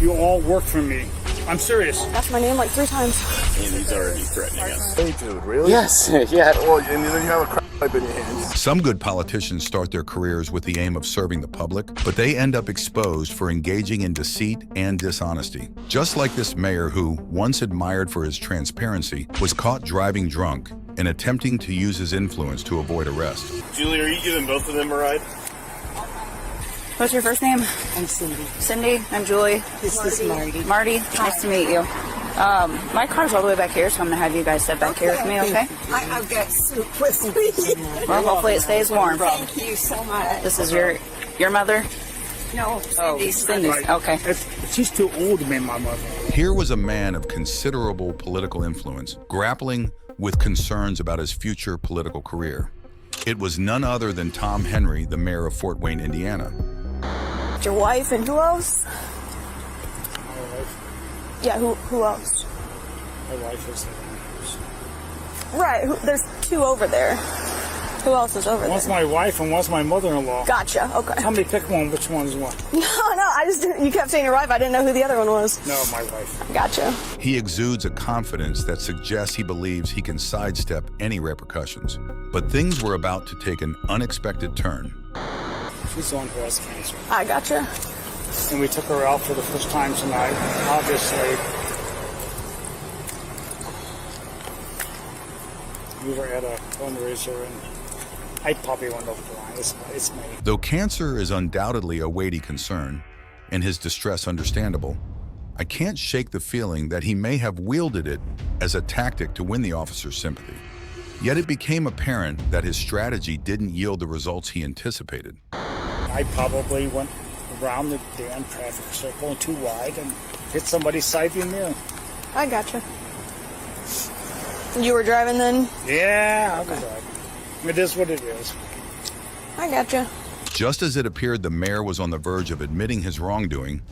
You all work for me. I'm serious. That's my name like 3 times. And he's already threatening us. Hey, dude, really? Yes, yeah. Oh, and then you have a crap pipe in your hands. Some good politicians start their careers with the aim of serving the public, but they end up exposed for engaging in deceit and dishonesty. Just like this mayor who, once admired for his transparency, was caught driving drunk and attempting to use his influence to avoid arrest. Julie, are you giving both of them a ride? What's your first name? I'm Cindy. Cindy. I'm Julie. This is Marty. Marty. Nice to meet you. My car's all the way back here, so I'm going to have you guys sit back here with me, okay? I've got soup with me. Well, hopefully it stays warm. Thank you so much. This is your mother? No, Cindy's. Cindy's. Okay. She's too old to be my mother. Here was a man of considerable political influence, grappling with concerns about his future political career. It was none other than Tom Henry, the mayor of Fort Wayne, Indiana. Your wife and who else? My wife. Yeah, who else? My wife is Right, there's 2 over there. Who else is over One's there? my wife and one's my mother-in-law. Gotcha, okay. Tell me, pick one. Which one's what? No, you kept saying your wife. I didn't know who the other one was. No, my wife. Gotcha. He exudes a confidence that suggests he believes he can sidestep any repercussions. But things were about to take an unexpected turn. She's the one who has cancer. I gotcha. And we took her out for the first time tonight. Obviously, we were at a fundraiser and I probably went over the line. It's me. Though cancer is undoubtedly a weighty concern, and his distress understandable, I can't shake the feeling that he may have wielded it as a tactic to win the officer's sympathy. Yet it became apparent that his strategy didn't yield the results he anticipated. I probably went around the damn traffic circle too wide and hit somebody's side view mirror. I gotcha. You were driving then? Yeah, I was driving. It is what it is. I gotcha. Just as it appeared the mayor was on the verge of admitting his wrongdoing,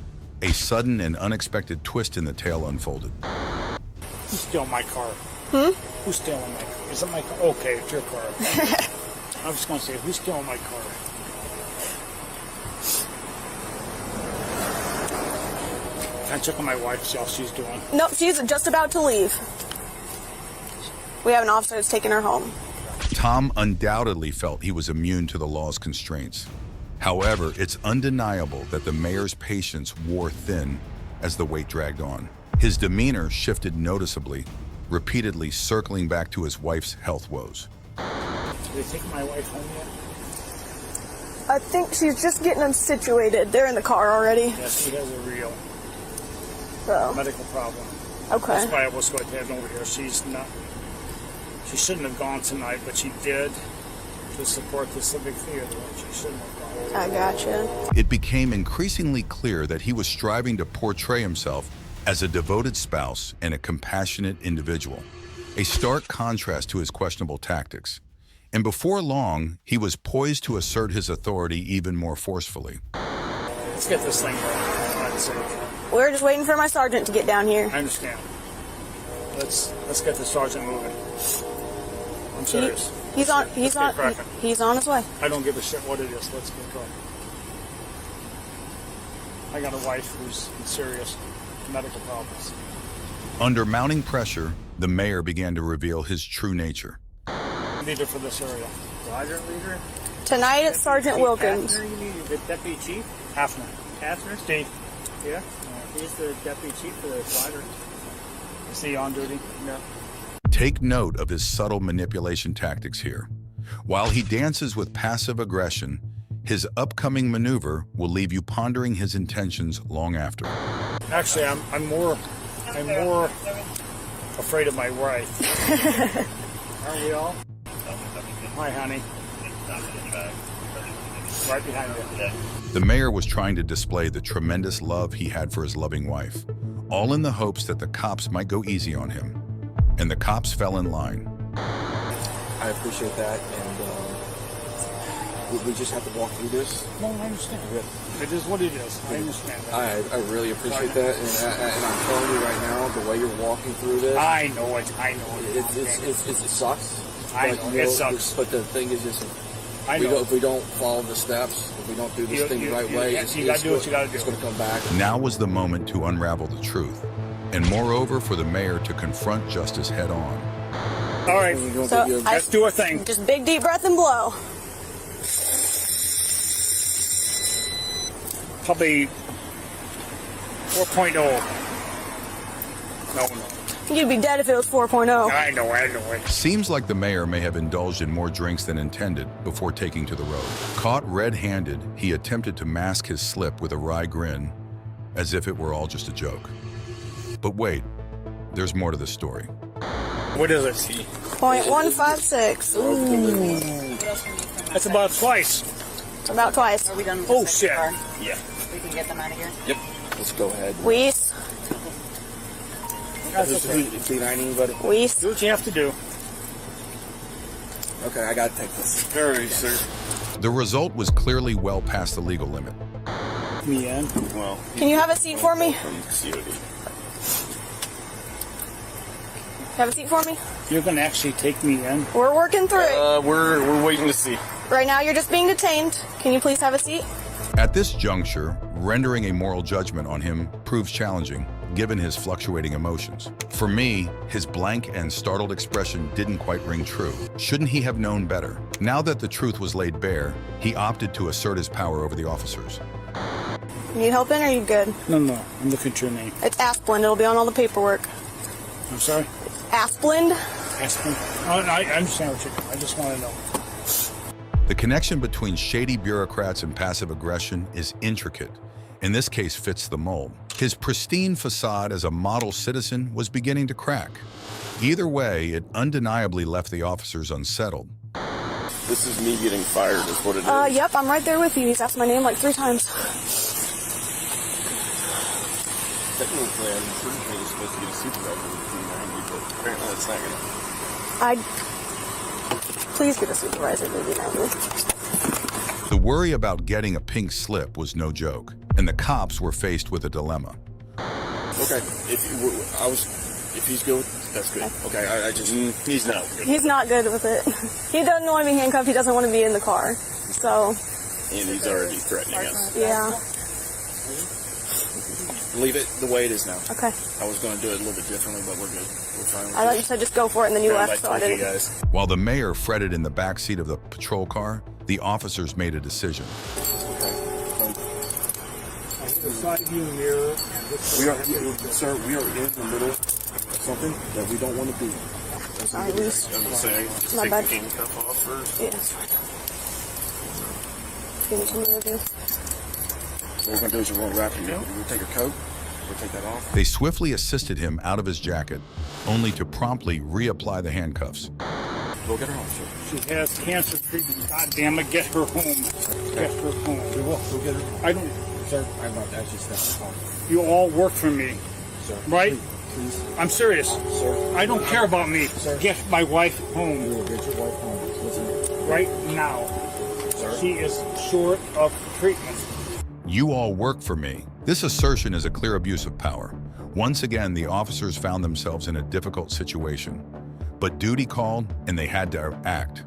a sudden and unexpected twist in the tale unfolded. Who's stealing my car? Who's stealing my car? Is it my car? Okay, it's your car. I was going to say, who's stealing my car? Can I check on my wife, see how she's doing? Nope, she's just about to leave. We have an officer that's taking her home. Tom undoubtedly felt he was immune to the law's constraints. However, it's undeniable that the mayor's patience wore thin as the wait dragged on. His demeanor shifted noticeably, repeatedly circling back to his wife's health woes. Did they take my wife home yet? I think she's just getting them situated. They're in the car already. Yes, she has a real So, medical problem. okay. That's why I was going to head over here. She shouldn't have gone tonight, but she did to support the Civic Theater. She shouldn't have gone. I gotcha. It became increasingly clear that he was striving to portray himself as a devoted spouse and a compassionate individual, a stark contrast to his questionable tactics. And before long, he was poised to assert his authority even more forcefully. Let's get this thing going. For God's sake. We're just waiting for my sergeant to get down here. I understand. Let's get the sergeant moving. I'm serious. He's on his way. I don't give a shit what it is. Let's get going. I got a wife who's in serious medical problems. Under mounting pressure, the mayor began to reveal his true nature. Leader for this area. Sergeant leader? Tonight it's Sergeant Wilkins. Hafner, you mean the deputy chief? Hafner. Hafner? Steve. Yeah. He's the deputy chief for the quadrant. Is he on duty? No. Take note of his subtle manipulation tactics here. While he dances with passive aggression, his upcoming maneuver will leave you pondering his intentions long after. Actually, I'm more afraid of my wife. Aren't we all? Hi, honey. Right behind you. The mayor was trying to display the tremendous love he had for his loving wife, all in the hopes that the cops might go easy on him. And the cops fell in line. I appreciate that, and we just have to walk through this. No, I understand. It is what it is. I understand that. I really appreciate that, and I'm telling you right now, the way you're walking through this, I know it. I know it. it sucks. I but, know you it sucks. But the thing is, I know. If we don't follow the steps, if we don't do this thing the right way, you got to do what you got to do. It's going to come back. Now was the moment to unravel the truth, and moreover for the mayor to confront justice head on. All right, So let's do our thing. just big deep breath and blow. Probably 4.0. No. You'd be dead if it was 4.0. I know. Seems like the mayor may have indulged in more drinks than intended before taking to the road. Caught red-handed, he attempted to mask his slip with a wry grin, as if it were all just a joke. But wait, there's more to the story. What is it? 0.156. Ooh. That's about twice. It's about twice. Are we done with Oh, the second shit. car? Yeah. We can get them out of here. Yep. Let's go ahead. Weiss. That's okay. Behind anybody? Weiss. Do what you have to do. Okay, I got to take this. All right, sir. The result was clearly well past the legal limit. Me in. Well, Can you have a seat for me? from COD. Have a seat for me? You're going to actually take me in? We're working through it. We're waiting to see. Right now, you're just being detained. Can you please have a seat? At this juncture, rendering a moral judgment on him proves challenging, given his fluctuating emotions. For me, his blank and startled expression didn't quite ring true. Shouldn't he have known better? Now that the truth was laid bare, he opted to assert his power over the officers. Need help in or are you good? No. I'm looking at your name. It's Asplund. It'll be on all the paperwork. I'm sorry? Asplund? Aspen? I understand what you're doing. I just want to know. The connection between shady bureaucrats and passive aggression is intricate. In this case, fits the mold. His pristine facade as a model citizen was beginning to crack. Either way, it undeniably left the officers unsettled. This is me getting fired, is what it is. Yep, I'm right there with you. He's asked my name like 3 times. Technically, I'm pretty sure you're supposed to get a supervisor with 290, but apparently that's not going to. Please get a supervisor, maybe 90. The worry about getting a pink slip was no joke, and the cops were faced with a dilemma. Okay, if he's good, that's good. Okay, I just he's not good. He's not good with it. He doesn't want to be handcuffed. He doesn't want to be in the car. So, And he's already threatening us. yeah. Leave it the way it is now. Okay. I was going to do it a little bit differently, but we're good. We're fine with I thought you said just go for it and then you left, so I told you didn't. guys. While the mayor fretted in the back seat of the patrol car, the officers made a decision. The side view mirror and this. Sir, we are in the middle of something that we don't want to be. Sorry, Luis. I'm gonna say, just My take bad. the handcuff off first. Yeah, that's fine. Give me something to do. What we're going to do is we're going to wrap you. We'll take your coat. We'll take that off. They swiftly assisted him out of his jacket, only to promptly reapply the handcuffs. Go get her home, sir. She has cancer treatment. God damn it, get her home. Get her home. We will. We'll get her. I don't. Sir, I'm not actually staying. You all work for me, Sir. right? Please. I'm serious. Sir. I don't care about me. Sir. Get my wife We home will get your wife home. Listen. right now. Sir. She is short of treatment. You all work for me. This assertion is a clear abuse of power. Once again, the officers found themselves in a difficult situation. But duty called, and they had to act.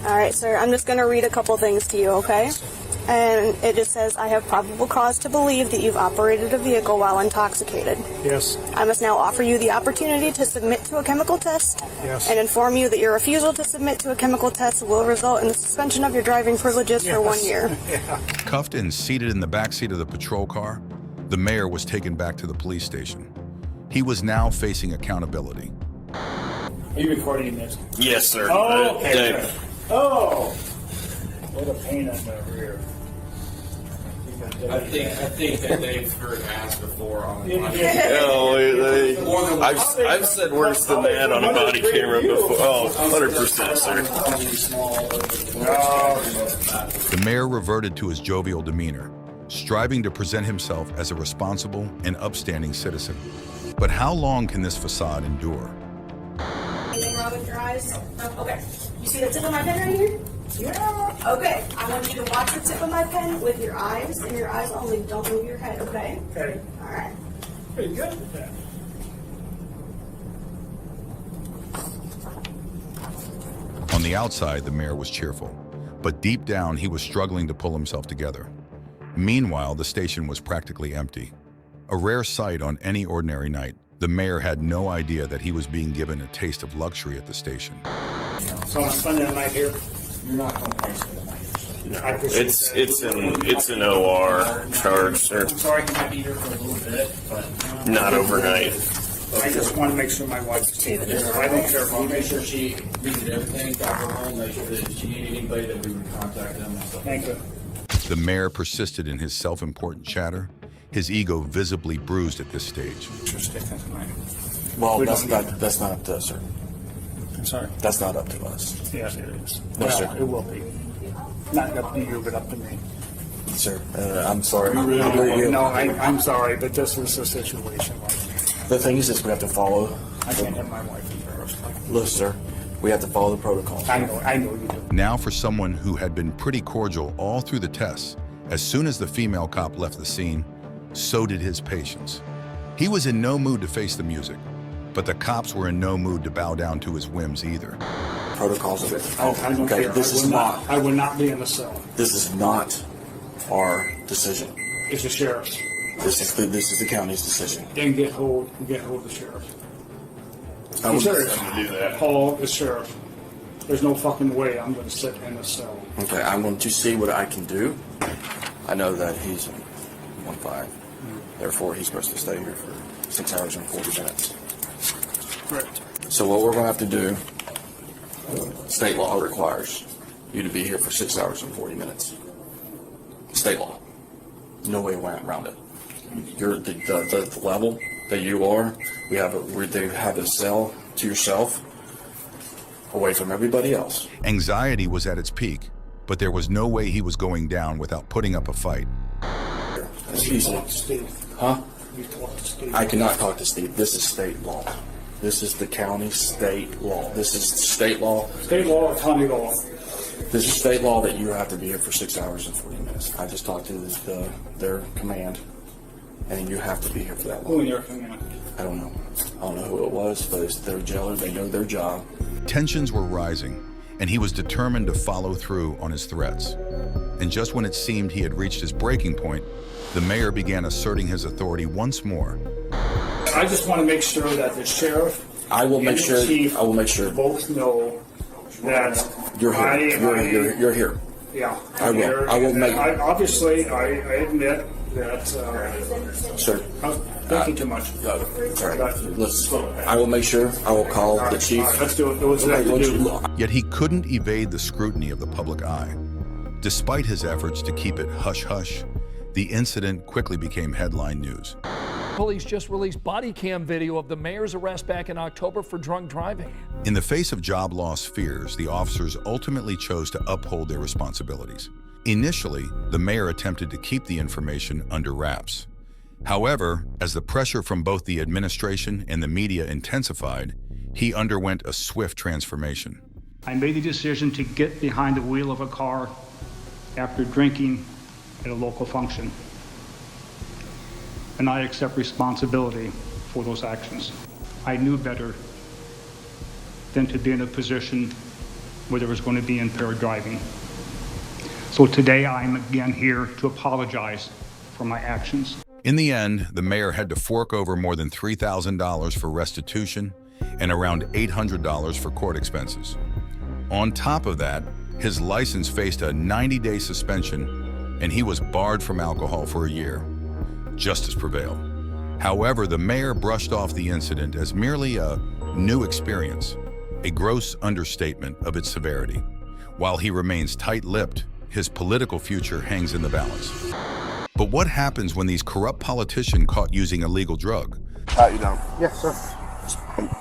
All right, sir. I'm just going to read a couple things to you, okay? And it just says, I have probable cause to believe that you've operated a vehicle while intoxicated. Yes. I must now offer you the opportunity to submit to a chemical test Yes. and inform you that your refusal to submit to a chemical test will result in the suspension of your driving privileges for 1 year. Cuffed and seated in the backseat of the patrol car, the mayor was taken back to the police station. He was now facing accountability. Are you recording this? Yes, sir. Oh, okay. Dave. Good. Oh, what a pain in the rear. I think that they've heard ass before on the I've said worse than that on a body camera before. Oh, 100%, sir. The mayor reverted to his jovial demeanor, striving to present himself as a responsible and upstanding citizen. But how long can this facade endure? Anything wrong with your eyes? No? Okay. You see the tip of my pen right here? Yeah. Okay. I want you to watch the tip of my pen with your eyes, and your eyes only. Don't move your head, okay? Okay. All right. Pretty good with that. On the outside, the mayor was cheerful. but deep down he was struggling to pull himself together. Meanwhile, the station was practically empty. A rare sight on any ordinary night, the mayor had no idea that he was being given a taste of luxury at the station. So I'm spending the night here. You're not going to pay for the night. I appreciate that. It's an OR charge, sir. I'm sorry, you might be here for a little bit, but Not overnight. I just want to make sure my wife's safe. I don't care We'll about make sure she reads everything, got her home, make sure that if she needed anybody that we would contact them and stuff. Thank you. The mayor persisted in his self-important chatter, his ego visibly bruised at this stage. Well, We that's don't not need- that's not up to us, sir. I'm sorry. That's not up to us, Yes, it is. No, Well, sir. it will be. Not up to you, but up to me. sir. I'm sorry. No, I'm sorry, but this is a situation like The thing is, we have to follow. I can't have my wife embarrassed. Look, sir, we have to follow the protocol. I know you do. Now for someone who had been pretty cordial all through the tests, as soon as the female cop left the scene, so did his patience. He was in no mood to face the music, but the cops were in no mood to bow down to his whims either. Protocols of it. I don't Okay, care. this is not. I will not be in the cell. This is not our decision. It's the sheriff's. This is the county's decision. Then get hold of the sheriff. I will- Call the sheriff. There's no fucking way I'm going to sit in the cell. Okay, I'm going to see what I can do. I know that he's 1-5. Therefore, he's supposed to stay here for 6 hours and 40 minutes. Correct. So what we're going to have to do, state law requires you to be here for 6 hours and 40 minutes. State law. No way around it. You're the level that you are. They have a cell to yourself, away from everybody else. Anxiety was at its peak, but there was no way he was going down without putting up a fight. Excuse me. Talk to Steve. Huh? You talk to Steve. I cannot talk to Steve. This is state law. This is the county state law. This is state law. State law or county law? This is state law that you have to be here for 6 hours and 40 minutes. I just talked to their command, and you have to be here for that Who in long. your command? I don't know. I don't know who it was, but it's their jailer. They know their job. Tensions were rising, and he was determined to follow through on his threats. And just when it seemed he had reached his breaking point, the mayor began asserting his authority once more. I just want to make sure that the sheriff I will and make the sure. chief I will make sure. both know that You're here. You're here. Yeah. I will. Here. I will make- Obviously, I admit that Sir. I was thinking too much. All right. Listen. I will make sure. I will call the chief. All right, let's do it. Do what you have to do. Yet he couldn't evade the scrutiny of the public eye. Despite his efforts to keep it hush-hush, the incident quickly became headline news. Police just released body cam video of the mayor's arrest back in October for drunk driving. In the face of job loss fears, the officers ultimately chose to uphold their responsibilities. Initially, the mayor attempted to keep the information under wraps. However, as the pressure from both the administration and the media intensified, he underwent a swift transformation. I made the decision to get behind the wheel of a car after drinking at a local function. And I accept responsibility for those actions. I knew better than to be in a position where there was going to be impaired driving. So today I'm again here to apologize for my actions. In the end, the mayor had to fork over more than $3,000 for restitution and around $800 for court expenses. On top of that, his license faced a 90-day suspension, and he was barred from alcohol for a year. Justice prevailed. However, the mayor brushed off the incident as merely a new experience, a gross understatement of its severity. While he remains tight-lipped, his political future hangs in the balance. But what happens when these corrupt politicians caught using a legal drug? Pat you down. Yes, sir.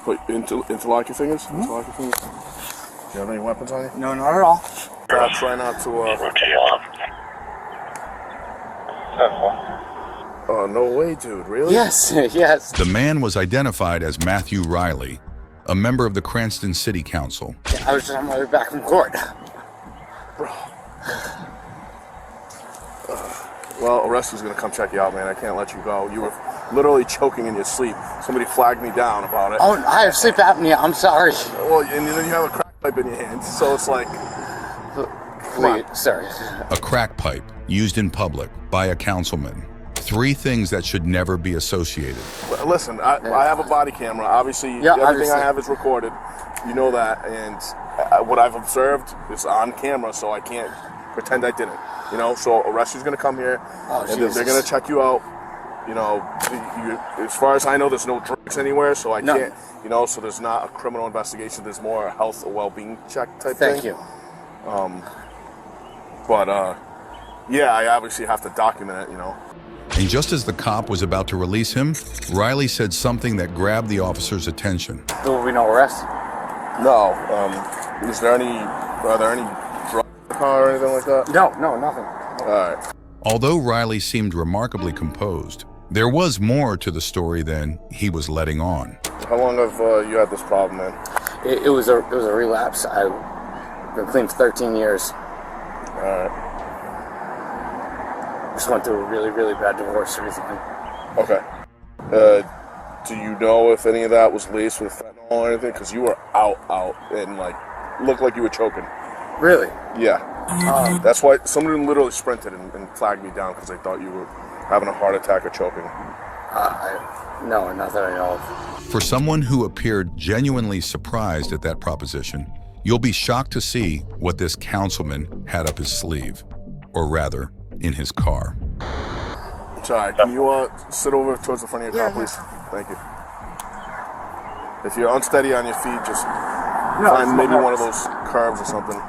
Wait, interlock your fingers. Interlock your fingers. Do you have any weapons on you? No, not at all. Try not to. Oh, no way, dude. Really? Yes, yes. The man was identified as Matthew Riley, a member of the Cranston City Council. I was just on my way back from court. Bro. Well, a rescue's gonna come check you out, man. I can't let you go. You were literally choking in your sleep. Somebody flagged me down about it. Oh, I have sleep apnea. I'm sorry. Well, and then you have a crack pipe in your hand, so it's like... Sorry. A crack pipe used in public by a councilman. 3 things that should never be associated. Listen, I have a body camera. Obviously, everything I have is recorded. You know that. And what I've observed is on camera, so I can't pretend I didn't. You know, so a rescue's going to come here, and they're going to check you out. You know, as far as I know, there's no drugs anywhere, so I can't, you know, so there's not a criminal investigation. There's more a health or well-being check type thing. Thank you. Yeah, I obviously have to document it, you know. And just as the cop was about to release him, Riley said something that grabbed the officer's attention. There will be no arrest? No. Are there any drugs in the car or anything like that? No, nothing. All right. Although Riley seemed remarkably composed, there was more to the story than he was letting on. How long have you had this problem, man? It was a relapse. I've been clean for 13 years. All right. Just went through a really, really bad divorce recently. Okay. Do you know if any of that was laced with fentanyl or anything? Because you were out, and like looked like you were choking. Really? Yeah. That's why someone literally sprinted and flagged me down because they thought you were having a heart attack or choking. No, not that I know of. For someone who appeared genuinely surprised at that proposition, you'll be shocked to see what this councilman had up his sleeve, or rather, in his car. Sorry, can you sit over towards the front of your car, please? Thank you. If you're unsteady on your feet, just find maybe one of those curves or something.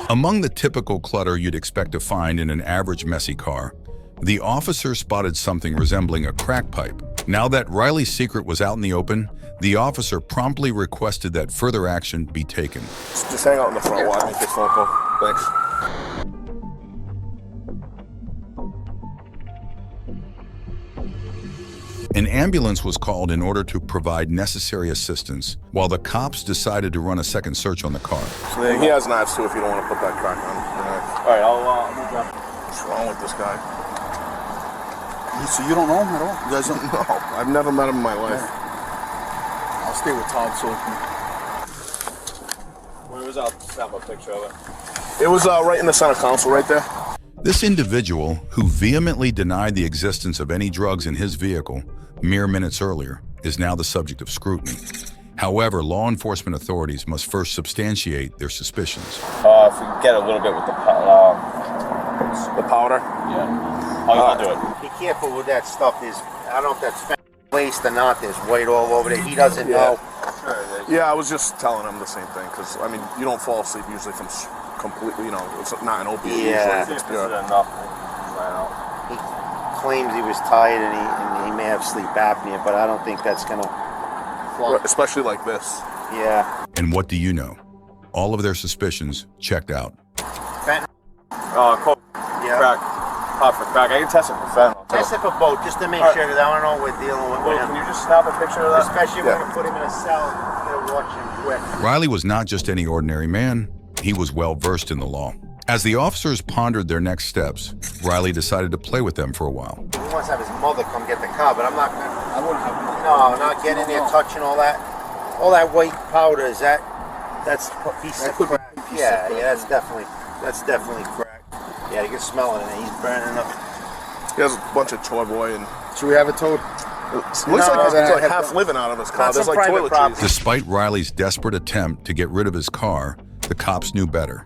Among the typical clutter you'd expect to find in an average messy car, the officer spotted something resembling a crack pipe. Now that Riley's secret was out in the open, the officer promptly requested that further action be taken. Just hang out in the front while I make this phone call. Thanks. An ambulance was called in order to provide necessary assistance, while the cops decided to run a second search on the car. So he has knives too if you don't want to put that crack on. All right, I'll move on. What's wrong with this guy? So you don't know him at all? You guys don't know? No, I've never met him in my life. I'll stay with Todd so Where was I'll snap a picture of it. It was right in the center console right there. This individual, who vehemently denied the existence of any drugs in his vehicle mere minutes earlier, is now the subject of scrutiny. However, law enforcement authorities must first substantiate their suspicions. If we can get a little bit with the powder. Yeah. I'll do it. Be careful with that stuff. I don't know if that's laced or not. There's white all over there. He doesn't know. Yeah, I was just telling him the same thing because I mean, you don't fall asleep usually from completely. You know, it's not an opiate. Yeah. Usually. It's pure. He claims he was tired and he may have sleep apnea, but I don't think that's gonna. Especially like this. Yeah. And what do you know? All of their suspicions checked out. Coke. Yeah. Crack. Pop for crack. I can test it for fentanyl. Test it for both, just to make sure that I don't know what we're dealing with. Can you just snap a picture of that? Especially when you put him in a cell, they'll watch him quick. Riley was not just any ordinary man. He was well versed in the law. As the officers pondered their next steps, Riley decided to play with them for a while. He wants to have his mother come get the car, but I'm not gonna. I wouldn't have. No, not getting in there, touching all that. All that white powder, is that's a piece of crack. Yeah, that's definitely crack. Yeah, you can smell it, and he's burning up. He has a bunch of toy boy and. Should we have it towed? Looks like he's like half living out of his car. There's like toiletries. Despite Riley's desperate attempt to get rid of his car, the cops knew better.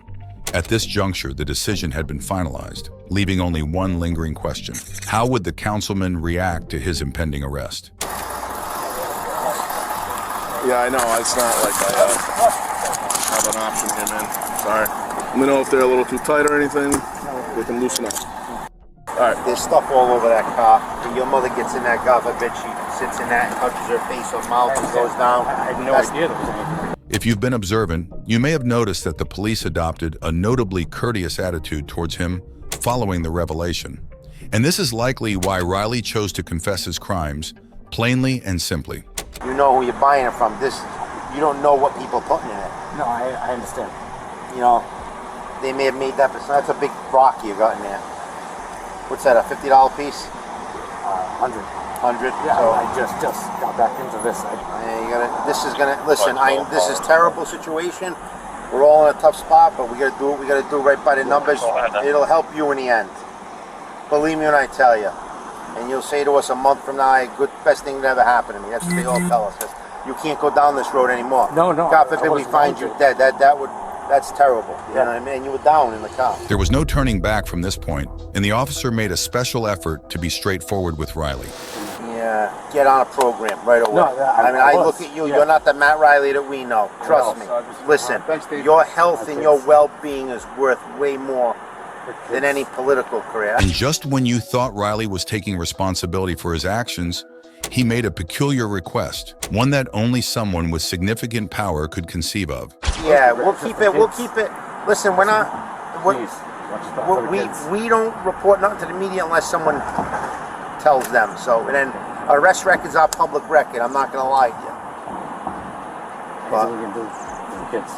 At this juncture, the decision had been finalized, leaving only one lingering question. How would the councilman react to his impending arrest? Yeah, I know. It's not like I have an option here, man. Sorry. Let me know if they're a little too tight or anything. They can loosen up. All right. There's stuff all over that car. When your mother gets in that car, I bet she sits in that and touches her face or mouth and goes down. I had no idea there was anything. If you've been observant, you may have noticed that the police adopted a notably courteous attitude towards him following the revelation. And this is likely why Riley chose to confess his crimes plainly and simply. You know who you're buying it from. You don't know what people are putting in it. No, I understand. You know, they may have made that, but that's a big rock you got in there. What's that, a $50 piece? 100. 100? Yeah, so, I just got back into this. this is gonna, listen, this is terrible situation, We're all in a tough spot, but we got to do what we got to do right by the numbers. It'll help you in the end. Believe me when I tell you. And you'll say to us a month from now, good, best thing that ever happened to me. That's what they all tell us. You can't go down this road anymore. No. God forbid we find you dead. That's terrible. You know what I mean? You were down in the car. There was no turning back from this point, and the officer made a special effort to be straightforward with Riley. Yeah, get on a program right away. No, I look at you. Yeah. You're not the Matt Riley that we know. Trust me. Listen, your health and your well-being is worth way more than any political career. And just when you thought Riley was taking responsibility for his actions, he made a peculiar request, one that only someone with significant power could conceive of. Yeah, we'll keep it. Listen, we're not. We don't report nothing to the media unless someone tells them. So, and then arrest record's our public record. I'm not gonna lie to you. But we can do for the kids.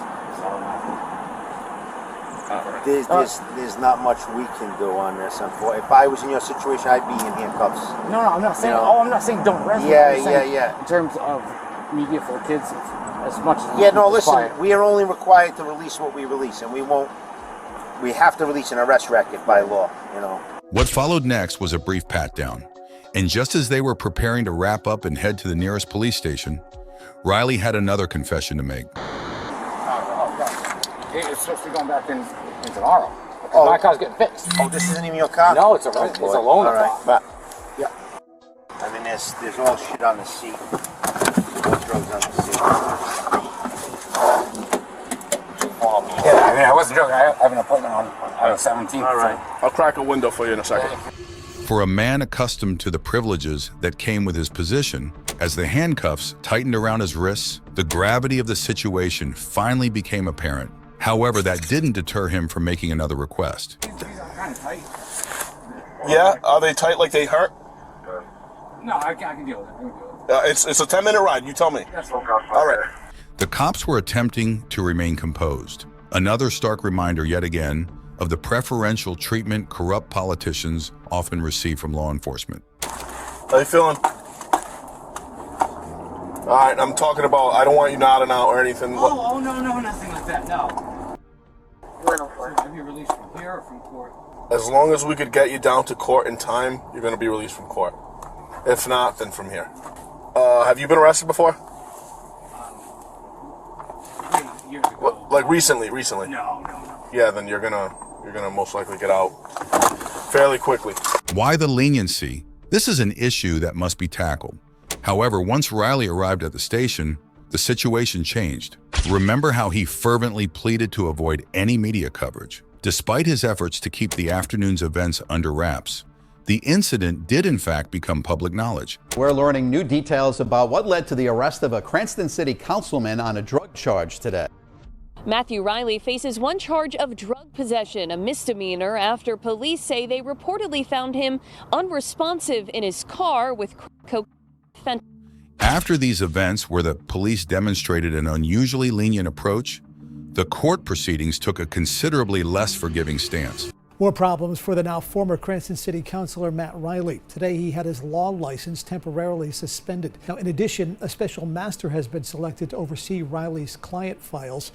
There's not much we can do on this. If I was in your situation, I'd be in handcuffs. No, I'm not saying. I'm not saying don't arrest me. Yeah. In terms of media for the kids, as much as listen. Quiet. We are only required to release what we release, and we won't. We have to release an arrest record by law. What followed next was a brief pat-down, and just as they were preparing to wrap up and head to the nearest police station, Riley had another confession to make. It's supposed to be going back in tomorrow. My car's getting fixed. Oh, this isn't even your car? No, it's a loaner car. All right, but yeah. I mean, there's all shit on the seat. Drugs on the seat. Yeah, I wasn't joking. I have an appointment on the 17th. All right. I'll crack a window for you in a second. For a man accustomed to the privileges that came with his position, as the handcuffs tightened around his wrists, the gravity of the situation finally became apparent. However, that didn't deter him from making another request. These are kind of tight. Yeah? Are they tight like they hurt? No, I can deal with it. It's a 10-minute ride. You tell me. That's okay. All right. The cops were attempting to remain composed. Another stark reminder yet again of the preferential treatment corrupt politicians often receive from law enforcement. How you feeling? All right, I'm talking about, I don't want you nodding out or anything. No, nothing like that, no. Have you released from here or from court? As long as we could get you down to court in time, you're going to be released from court. If not, then from here. Have you been arrested before? Years ago. Like recently? No. Yeah, then you're gonna most likely get out fairly quickly. Why the leniency? This is an issue that must be tackled. However, once Riley arrived at the station, the situation changed. Remember how he fervently pleaded to avoid any media coverage. Despite his efforts to keep the afternoon's events under wraps, the incident did in fact become public knowledge. We're learning new details about what led to the arrest of a Cranston City councilman on a drug charge today. Matthew Riley faces one charge of drug possession, a misdemeanor, after police say they reportedly found him unresponsive in his car with cocaine. After these events, where the police demonstrated an unusually lenient approach, the court proceedings took a considerably less forgiving stance. More problems for the now former Cranston City Councilor Matt Riley. Today he had his law license temporarily suspended. Now, in addition, a special master has been selected to oversee Riley's client files,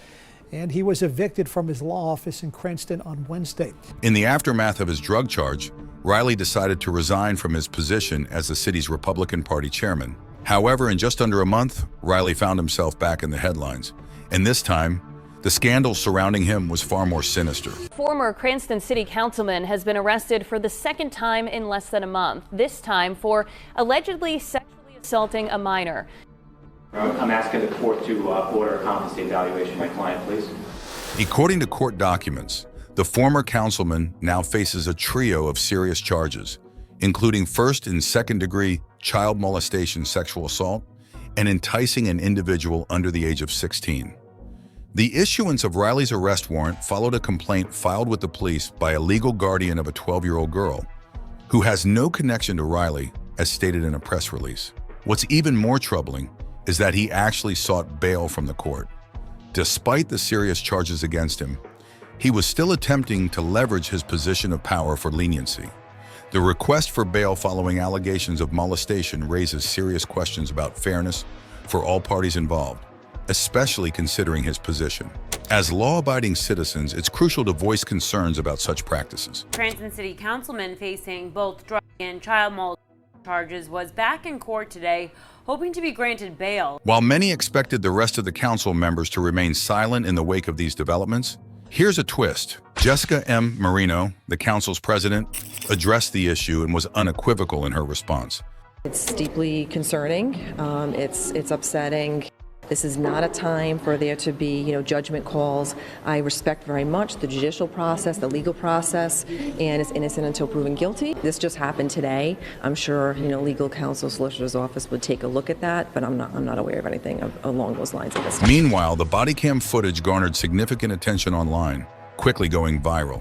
and he was evicted from his law office in Cranston on Wednesday. In the aftermath of his drug charge, Riley decided to resign from his position as the city's Republican Party chairman. However, in just under a month, Riley found himself back in the headlines, and this time, the scandal surrounding him was far more sinister. Former Cranston City Councilman has been arrested for the second time in less than a month, this time for allegedly sexually assaulting a minor. I'm asking the court to order a competency evaluation of my client, please. According to court documents, the former councilman now faces a trio of serious charges, including first and second degree child molestation sexual assault and enticing an individual under the age of 16. The issuance of Riley's arrest warrant followed a complaint filed with the police by a legal guardian of a 12-year-old girl who has no connection to Riley, as stated in a press release. What's even more troubling is that he actually sought bail from the court. Despite the serious charges against him, he was still attempting to leverage his position of power for leniency. The request for bail following allegations of molestation raises serious questions about fairness for all parties involved, especially considering his position. As law-abiding citizens, it's crucial to voice concerns about such practices. Cranston City Councilman facing both drug and child molestation charges was back in court today, hoping to be granted bail. While many expected the rest of the council members to remain silent in the wake of these developments, here's a twist. Jessica M. Marino, the council's president, addressed the issue and was unequivocal in her response. It's deeply concerning. It's upsetting. This is not a time for there to be, judgment calls. I respect very much the judicial process, the legal process, and it's innocent until proven guilty. This just happened today. I'm sure, legal counsel, solicitor's office would take a look at that, but I'm not aware of anything along those lines at this time. Meanwhile, the body cam footage garnered significant attention online, quickly going viral.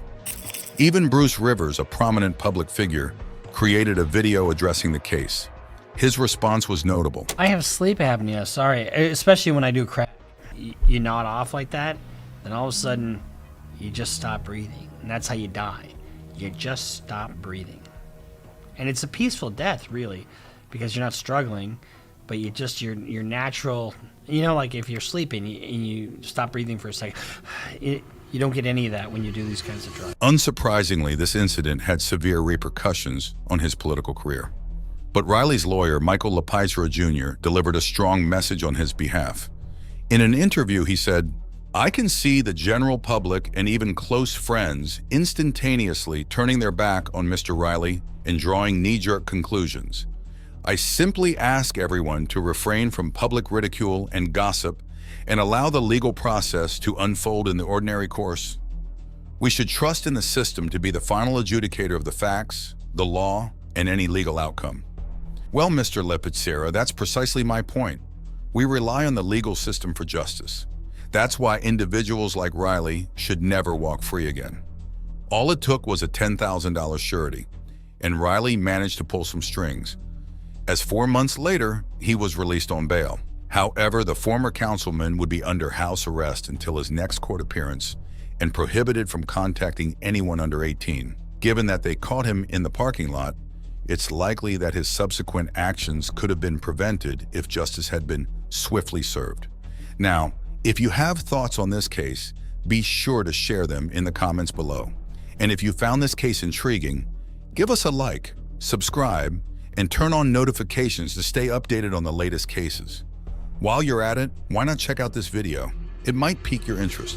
Even Bruce Rivers, a prominent public figure, created a video addressing the case. His response was notable. I have sleep apnea, sorry, especially when I do crack. You nod off like that, then all of a sudden, you just stop breathing. And that's how you die. You just stop breathing. And it's a peaceful death, really, because you're not struggling, but your natural, like if you're sleeping and you stop breathing for a second, you don't get any of that when you do these kinds of drugs. Unsurprisingly, this incident had severe repercussions on his political career. But Riley's lawyer, Michael LaPizra Jr., delivered a strong message on his behalf. In an interview, he said, "I can see the general public and even close friends instantaneously turning their back on Mr. Riley and drawing knee-jerk conclusions. I simply ask everyone to refrain from public ridicule and gossip and allow the legal process to unfold in the ordinary course. We should trust in the system to be the final adjudicator of the facts, the law, and any legal outcome." Well, Mr. LaPizra, that's precisely my point. We rely on the legal system for justice. That's why individuals like Riley should never walk free again. All it took was a $10,000 surety, and Riley managed to pull some strings. As 4 months later, he was released on bail. However, the former councilman would be under house arrest until his next court appearance and prohibited from contacting anyone under 18. Given that they caught him in the parking lot, it's likely that his subsequent actions could have been prevented if justice had been swiftly served. Now, if you have thoughts on this case, be sure to share them in the comments below. And if you found this case intriguing, give us a like, subscribe, and turn on notifications to stay updated on the latest cases. While you're at it, why not check out this video? It might pique your interest.